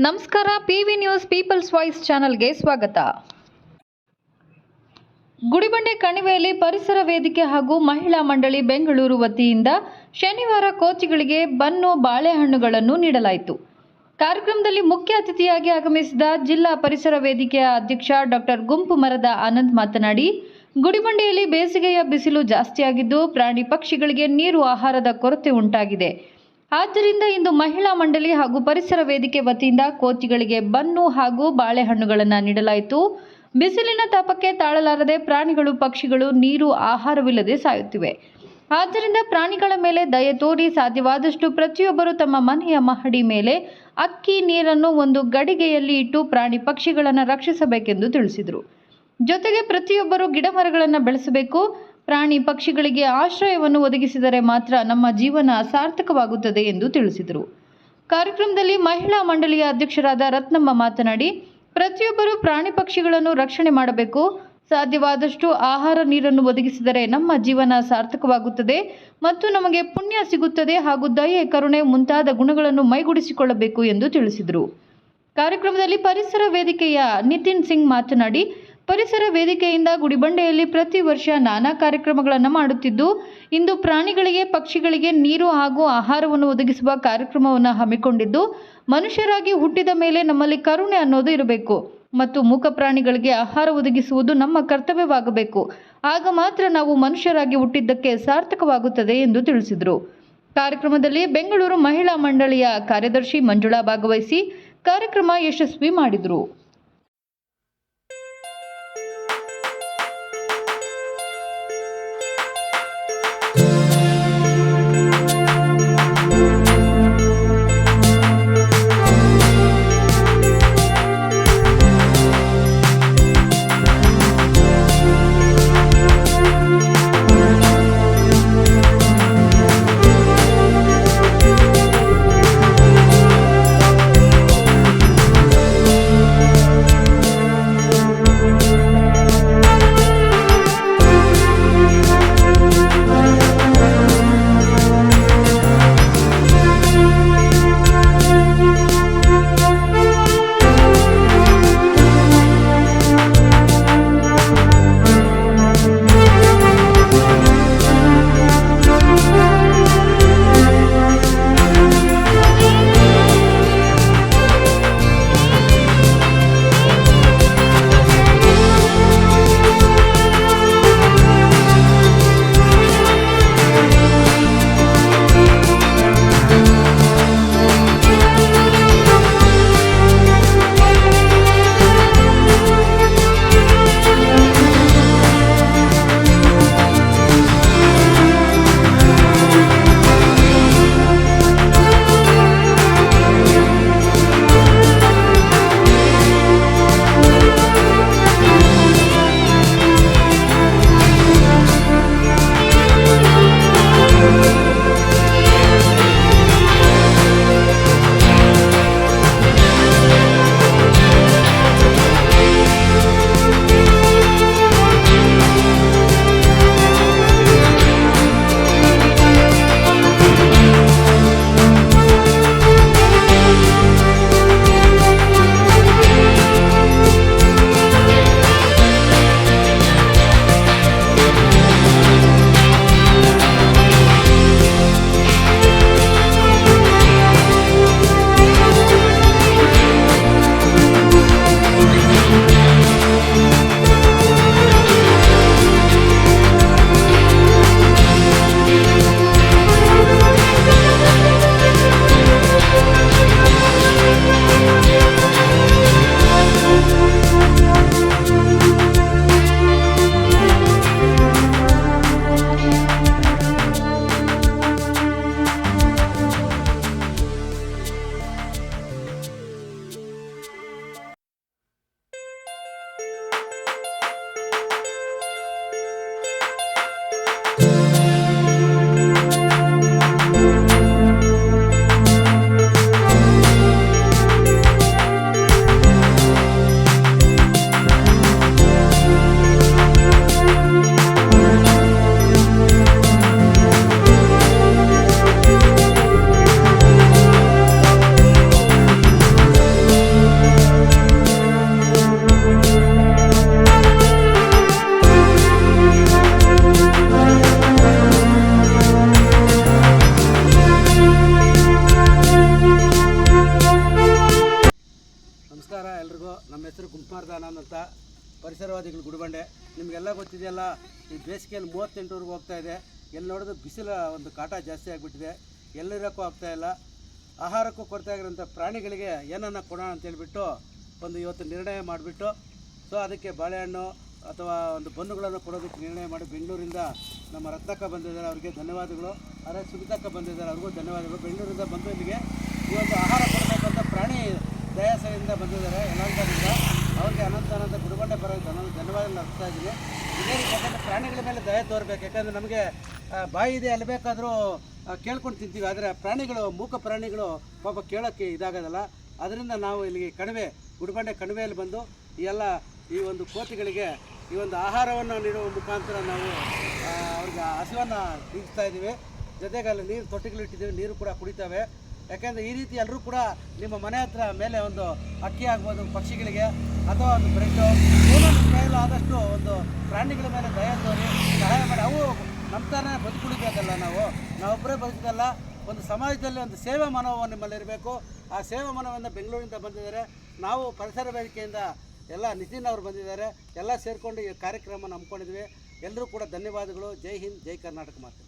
ನಮಸ್ಕಾರ. PV news people's voice ಚಾನೆಲ್ಗೆ ಸ್ವಾಗತ. ಗುಡಿಬಂಡೆ ಕಣಿವೆಯಲ್ಲಿ ಪರಿಸರ ವೇದಿಕೆ ಹಾಗೂ ಮಹಿಳಾ ಮಂಡಳಿ ಬೆಂಗಳೂರು ವತಿಯಿಂದ ಶನಿವಾರ ಕೋಚಿಗಳಿಗೆ ಬನ್ನು ಬಾಳೆಹಣ್ಣುಗಳನ್ನು ನೀಡಲಾಯಿತು. ಕಾರ್ಯಕ್ರಮದಲ್ಲಿ ಮುಖ್ಯ ಅತಿಥಿಯಾಗಿ ಆಗಮಿಸಿದ ಜಿಲ್ಲಾ ಪರಿಸರ ವೇದಿಕೆಯ ಅಧ್ಯಕ್ಷ ಡಾಕ್ಟರ್ ಗುಂಪು ಮರದ ಆನಂದ್ ಮಾತನಾಡಿ, ಗುಡಿಬಂಡೆಯಲ್ಲಿ ಬೇಸಿಗೆಯ ಬಿಸಿಲು ಜಾಸ್ತಿಯಾಗಿದ್ದು ಪ್ರಾಣಿ ಪಕ್ಷಿಗಳಿಗೆ ನೀರು ಆಹಾರದ ಕೊರತೆ ಉಂಟಾಗಿದೆ. ಆದ್ದರಿಂದ ಇಂದು ಮಹಿಳಾ ಮಂಡಳಿ ಹಾಗೂ ಪರಿಸರ ವೇದಿಕೆ ವತಿಯಿಂದ ಕೋಚಿಗಳಿಗೆ ಬನ್ನು ಹಾಗೂ ಬಾಳೆಹಣ್ಣುಗಳನ್ನು ನೀಡಲಾಯಿತು. ಬಿಸಿಲಿನ ತಾಪಕ್ಕೆ ತಾಳಲಾರದೆ ಪ್ರಾಣಿಗಳು ಪಕ್ಷಿಗಳು ನೀರು ಆಹಾರವಿಲ್ಲದೆ ಸಾಯುತ್ತಿವೆ. ಆದ್ದರಿಂದ ಪ್ರಾಣಿಗಳ ಮೇಲೆ ದಯೆ ತೋರಿ ಸಾಧ್ಯವಾದಷ್ಟು ಪ್ರತಿಯೊಬ್ಬರು ತಮ್ಮ ಮನೆಯ ಮಹಡಿ ಮೇಲೆ ಅಕ್ಕಿ ನೀರನ್ನು ಒಂದು ಗಡಿಗೆಯಲ್ಲಿ ಇಟ್ಟು ಪ್ರಾಣಿ ಪಕ್ಷಿಗಳನ್ನು ರಕ್ಷಿಸಬೇಕೆಂದು ತಿಳಿಸಿದರು. ಜೊತೆಗೆ ಪ್ರತಿಯೊಬ್ಬರು ಗಿಡ ಮರಗಳನ್ನು ಬೆಳೆಸಬೇಕು. ಪ್ರಾಣಿ ಪಕ್ಷಿಗಳಿಗೆ ಆಶ್ರಯವನ್ನು ಒದಗಿಸಿದರೆ ಮಾತ್ರ ನಮ್ಮ ಜೀವನ ಸಾರ್ಥಕವಾಗುತ್ತದೆ ಎಂದು ತಿಳಿಸಿದರು. ಕಾರ್ಯಕ್ರಮದಲ್ಲಿ ಮಹಿಳಾ ಮಂಡಳಿಯ ಅಧ್ಯಕ್ಷರಾದ ರತ್ನಮ್ಮ ಮಾತನಾಡಿ, ಪ್ರತಿಯೊಬ್ಬರು ಪ್ರಾಣಿ ಪಕ್ಷಿಗಳನ್ನು ರಕ್ಷಣೆ ಮಾಡಬೇಕು. ಸಾಧ್ಯವಾದಷ್ಟು ಆಹಾರ ನೀರನ್ನು ಒದಗಿಸಿದರೆ ನಮ್ಮ ಜೀವನ ಸಾರ್ಥಕವಾಗುತ್ತದೆ ಮತ್ತು ನಮಗೆ ಪುಣ್ಯ ಸಿಗುತ್ತದೆ ಹಾಗೂ ದಯೆ ಕರುಣೆ ಮುಂತಾದ ಗುಣಗಳನ್ನು ಮೈಗೂಡಿಸಿಕೊಳ್ಳಬೇಕು ಎಂದು ತಿಳಿಸಿದರು. ಕಾರ್ಯಕ್ರಮದಲ್ಲಿ ಪರಿಸರ ವೇದಿಕೆಯ ನಿತಿನ್ ಸಿಂಗ್ ಮಾತನಾಡಿ, ಪರಿಸರ ವೇದಿಕೆಯಿಂದ ಗುಡಿಬಂಡೆಯಲ್ಲಿ ಪ್ರತಿ ವರ್ಷ ನಾನಾ ಕಾರ್ಯಕ್ರಮಗಳನ್ನು ಮಾಡುತ್ತಿದ್ದು, ಇಂದು ಪ್ರಾಣಿಗಳಿಗೆ ಪಕ್ಷಿಗಳಿಗೆ ನೀರು ಹಾಗೂ ಆಹಾರವನ್ನು ಒದಗಿಸುವ ಕಾರ್ಯಕ್ರಮವನ್ನು ಹಮ್ಮಿಕೊಂಡಿದ್ದು, ಮನುಷ್ಯರಾಗಿ ಹುಟ್ಟಿದ ಮೇಲೆ ನಮ್ಮಲ್ಲಿ ಕರುಣೆ ಅನ್ನೋದು ಇರಬೇಕು ಮತ್ತು ಮೂಕ ಪ್ರಾಣಿಗಳಿಗೆ ಆಹಾರ ಒದಗಿಸುವುದು ನಮ್ಮ ಕರ್ತವ್ಯವಾಗಬೇಕು. ಆಗ ಮಾತ್ರ ನಾವು ಮನುಷ್ಯರಾಗಿ ಹುಟ್ಟಿದ್ದಕ್ಕೆ ಸಾರ್ಥಕವಾಗುತ್ತದೆ ಎಂದು ತಿಳಿಸಿದರು. ಕಾರ್ಯಕ್ರಮದಲ್ಲಿ ಬೆಂಗಳೂರು ಮಹಿಳಾ ಮಂಡಳಿಯ ಕಾರ್ಯದರ್ಶಿ ಮಂಜುಳಾ ಭಾಗವಹಿಸಿ ಕಾರ್ಯಕ್ರಮ ಯಶಸ್ವಿ ಮಾಡಿದರು. ಅಂತ ಪರಿಸರವಾದಿಗಳು ಗುಡಿಬಂಡೆ. ನಿಮಗೆಲ್ಲ ಗೊತ್ತಿದೆಯಲ್ಲ, ಈ ಬೇಸಿಗೆಯಲ್ಲಿ 38ವರೆಗೂ ಹೋಗ್ತಾ ಇದೆ. ಎಲ್ಲಿ ನೋಡಿದ್ರು ಬಿಸಿಲ ಒಂದು ಕಾಟ ಜಾಸ್ತಿ ಆಗಿಬಿಟ್ಟಿದೆ. ಎಲ್ಲಿರೋಕ್ಕೂ ಆಗ್ತಾಯಿಲ್ಲ. ಆಹಾರಕ್ಕೂ ಕೊಡ್ತಾ ಇರೋಂಥ ಪ್ರಾಣಿಗಳಿಗೆ ಏನನ್ನ ಕೊಡೋಣ ಅಂತೇಳ್ಬಿಟ್ಟು ಇವತ್ತು ನಿರ್ಣಯ ಮಾಡಿಬಿಟ್ಟು ಅದಕ್ಕೆ ಬಾಳೆಹಣ್ಣು ಅಥವಾ ಒಂದು ಬನ್ನುಗಳನ್ನು ಕೊಡೋದಕ್ಕೆ ನಿರ್ಣಯ ಮಾಡಿ ಬೆಂಗಳೂರಿಂದ ನಮ್ಮ ರತ್ನಕ್ಕ ಬಂದಿದ್ದಾರೆ, ಅವರಿಗೆ ಧನ್ಯವಾದಗಳು. ಅದೇ ಸುಮಿತಕ್ಕ ಬಂದಿದ್ದಾರೆ, ಅವ್ರಿಗೂ ಧನ್ಯವಾದಗಳು. ಬೆಂಗಳೂರಿಂದ ಬಂದು ಇಲ್ಲಿಗೆ ಈ ಒಂದು ಆಹಾರ ಕೊಡಬೇಕಂತ ಪ್ರಾಣಿ ದಯಾಸೆಯಿಂದ ಬಂದಿದ್ದಾರೆ ಯಲಹಂಕದಿಂದ. ಅವ್ರಿಗೆ ಅನಂತ ಗುಡಿಬಂಡೆ ಪರವಾಗಿ ಧನ್ಯವಾದಗಳು ಅರ್ಪಿಸ್ತಾ ಇದ್ದೀನಿ. ಇದೇ ರೀತಿ ಯಾಕಂದರೆ ಪ್ರಾಣಿಗಳ ಮೇಲೆ ದಯ ತೋರಬೇಕು. ಯಾಕಂದರೆ ನಮಗೆ ಬಾಯಿ ಇದೆ, ಅಲ್ಲಿ ಬೇಕಾದರೂ ಕೇಳ್ಕೊಂಡು ತಿಂತೀವಿ. ಆದರೆ ಪ್ರಾಣಿಗಳು, ಮೂಕ ಪ್ರಾಣಿಗಳು ಪಾಪ ಕೇಳೋಕ್ಕೆ ಇದಾಗೋದಲ್ಲ. ಅದರಿಂದ ನಾವು ಇಲ್ಲಿಗೆ ಗುಡಿಬಂಡೆ ಕಣಿವೆಯಲ್ಲಿ ಬಂದು ಈ ಒಂದು ಕೋತಿಗಳಿಗೆ ಈ ಒಂದು ಆಹಾರವನ್ನು ನೀಡುವ ಮುಖಾಂತರ ನಾವು ಅವ್ರಿಗೆ ಹಸಿವನ್ನು ತೀರಿಸ್ತಾ ಇದ್ದೀವಿ. ಜೊತೆಗೆ ಅಲ್ಲಿ ನೀರು ತೊಟ್ಟಿಗಳಿಟ್ಟಿದ್ದೀವಿ, ನೀರು ಕೂಡ ಕುಡಿತವೆ. ಯಾಕೆಂದರೆ ಈ ರೀತಿ ಎಲ್ಲರೂ ಕೂಡ ನಿಮ್ಮ ಮನೆ ಹತ್ರ ಮೇಲೆ ಒಂದು ಅಕ್ಕಿ ಆಗ್ಬೋದು ಪಕ್ಷಿಗಳಿಗೆ, ಅಥವಾ ಒಂದು ಬ್ರೆಡ್ಡು ಏನೋ ನಿಮ್ಮ ಕೈಯಲ್ಲಿ ಆದಷ್ಟು ಒಂದು ಪ್ರಾಣಿಗಳ ಮೇಲೆ ದಯ ತೋರಿ ಸಹಾಯ ಮಾಡಿ. ಅವು ನಮ್ಮ ಥರನೇ ಬದುಕುಳಿಬೇಕಲ್ಲ. ನಾವೊಬ್ಬರೇ ಬದುಕಲ್ಲ. ಒಂದು ಸಮಾಜದಲ್ಲಿ ಒಂದು ಸೇವಾ ಮನೋಭಾವ ನಿಮ್ಮಲ್ಲಿರಬೇಕು. ಆ ಸೇವಾ ಮನೋಭಾವದಿಂದ ಬೆಂಗಳೂರಿಂದ ಬಂದಿದ್ದಾರೆ. ನಾವು ಪರಿಸರ ವೇದಿಕೆಯಿಂದ ಎಲ್ಲ ನಿತಿನ್ ಅವರು ಬಂದಿದ್ದಾರೆ. ಎಲ್ಲ ಸೇರಿಕೊಂಡು ಈ ಕಾರ್ಯಕ್ರಮ ನಂಬ್ಕೊಂಡಿದ್ವಿ. ಎಲ್ಲರೂ ಕೂಡ ಧನ್ಯವಾದಗಳು. ಜೈ ಹಿಂದ್, ಜೈ ಕರ್ನಾಟಕ ಮಾತು.